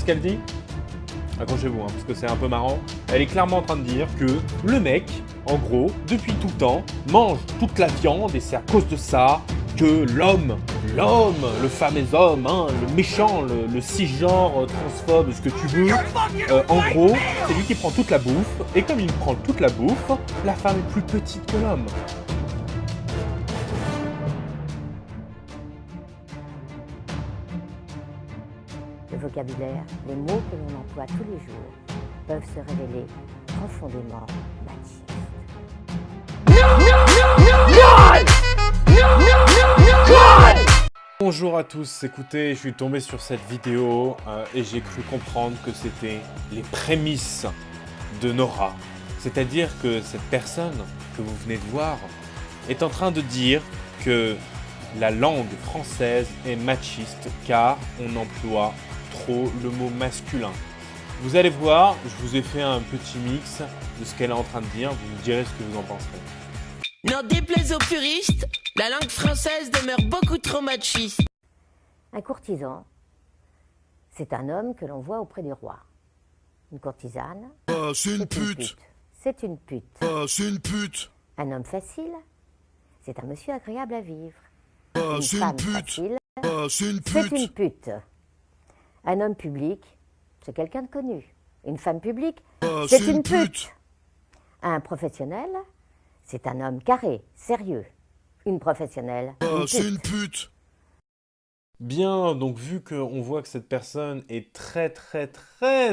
qu'elle dit? Accrochez-vous, parce que c'est un peu marrant. Elle est clairement en train de dire que le mec, en gros, depuis tout le temps, mange toute la viande et c'est à cause de ça que l'homme, le fameux homme, hein, le méchant, le cisgenre, transphobe, ce que tu veux, en gros, c'est lui qui prend toute la bouffe, et comme il prend toute la bouffe, la femme est plus petite que l'homme. Le vocabulaire, les mots que l'on emploie tous les jours peuvent se révéler profondément machistes. Bonjour à tous, écoutez, je suis tombé sur cette vidéo et j'ai cru comprendre que c'était les prémices de Nora. C'est-à-dire que cette personne que vous venez de voir est en train de dire que la langue française est machiste car on emploie trop le mot masculin. Vous allez voir, je vous ai fait un petit mix de ce qu'elle est en train de dire, vous me direz ce que vous en penserez. N'en déplaise aux puristes, la langue française demeure beaucoup trop machiste. Un courtisan, c'est un homme que l'on voit auprès du roi. Une courtisane, c'est une pute. C'est une pute. C'est une pute. Un homme facile, c'est un monsieur agréable à vivre. C'est une femme pute. facile, C'est une c'est une pute. pute. Un homme public, c'est quelqu'un de connu. Une femme publique, c'est c'est une une pute. pute. Un professionnel, c'est un homme carré, sérieux. Une professionnelle, C'est une une pute. pute. Bien, donc vu qu'on voit que cette personne est très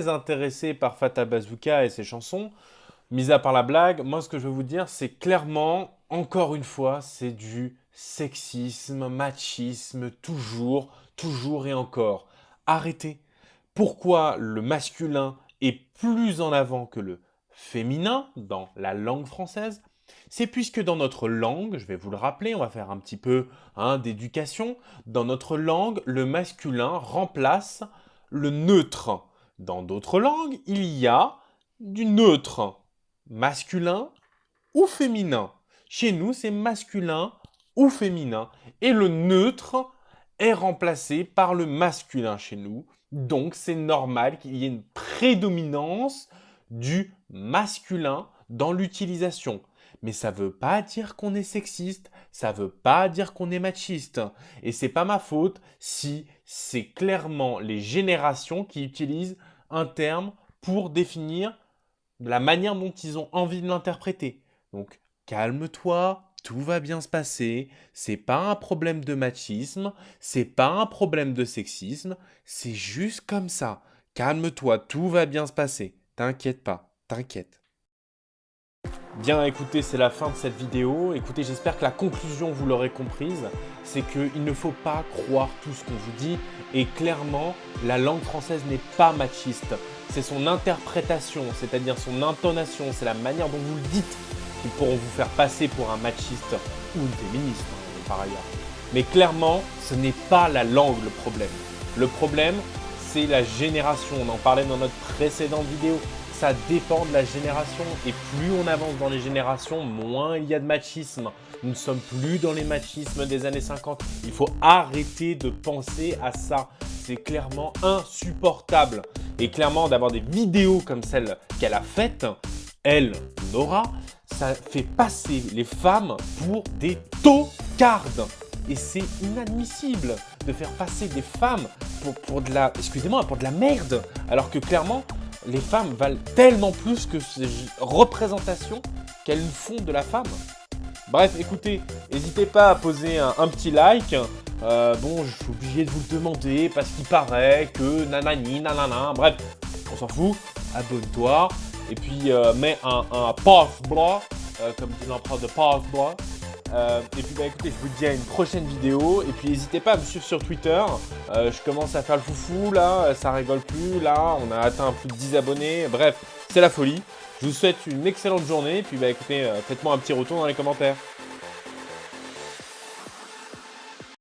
intéressée par Fata Bazooka et ses chansons, mis à part la blague, moi ce que je veux vous dire, c'est clairement, encore une fois, c'est du sexisme, machisme, toujours et encore. Arrêtez. Pourquoi le masculin est plus en avant que le féminin dans la langue française? C'est puisque dans notre langue, je vais vous le rappeler, on va faire un petit peu d'éducation, dans notre langue, le masculin remplace le neutre. Dans d'autres langues, il y a du neutre, masculin ou féminin. Chez nous, c'est masculin ou féminin. Et le neutre est remplacé par le masculin chez nous. Donc, c'est normal qu'il y ait une prédominance du masculin dans l'utilisation. Mais ça ne veut pas dire qu'on est sexiste, ça ne veut pas dire qu'on est machiste. Et c'est pas ma faute si c'est clairement les générations qui utilisent un terme pour définir la manière dont ils ont envie de l'interpréter. Donc, calme-toi, tout va bien se passer, c'est pas un problème de machisme, c'est pas un problème de sexisme, c'est juste comme ça. Calme-toi, tout va bien se passer. T'inquiète pas, t'inquiète. Bien, écoutez, c'est la fin de cette vidéo. Écoutez, j'espère que la conclusion, vous l'aurez comprise, c'est qu'il ne faut pas croire tout ce qu'on vous dit. Et clairement, la langue française n'est pas machiste. C'est son interprétation, c'est-à-dire son intonation, c'est la manière dont vous le dites qui pourront vous faire passer pour un machiste ou une féministe, par ailleurs. Mais clairement, ce n'est pas la langue le problème. Le problème, c'est la génération. On en parlait dans notre précédente vidéo. Ça dépend de la génération et plus on avance dans les générations, moins il y a de machisme. Nous ne sommes plus dans les machismes des années 50. Il faut arrêter de penser à ça. C'est clairement insupportable. Et clairement, d'avoir des vidéos comme celle qu'elle a faite, elle, Nora, ça fait passer les femmes pour des tocardes. Et c'est inadmissible de faire passer des femmes pour de la, excusez-moi, pour de la merde. Alors que clairement, les femmes valent tellement plus que ces représentations qu'elles nous font de la femme. Bref, écoutez, n'hésitez pas à poser un petit like. Bon, je suis obligé de vous le demander parce qu'il paraît que nanani, nanana. Bref, on s'en fout. Abonne-toi. Et puis, mets un pouce bleu, comme dit l'empereur de pouce bleu. Et puis écoutez, je vous dis à une prochaine vidéo. Et puis n'hésitez pas à me suivre sur Twitter. Je commence à faire le foufou là, ça rigole plus. Là, on a atteint plus de 10 abonnés. Bref, c'est la folie. Je vous souhaite une excellente journée. Et puis écoutez, faites-moi un petit retour dans les commentaires.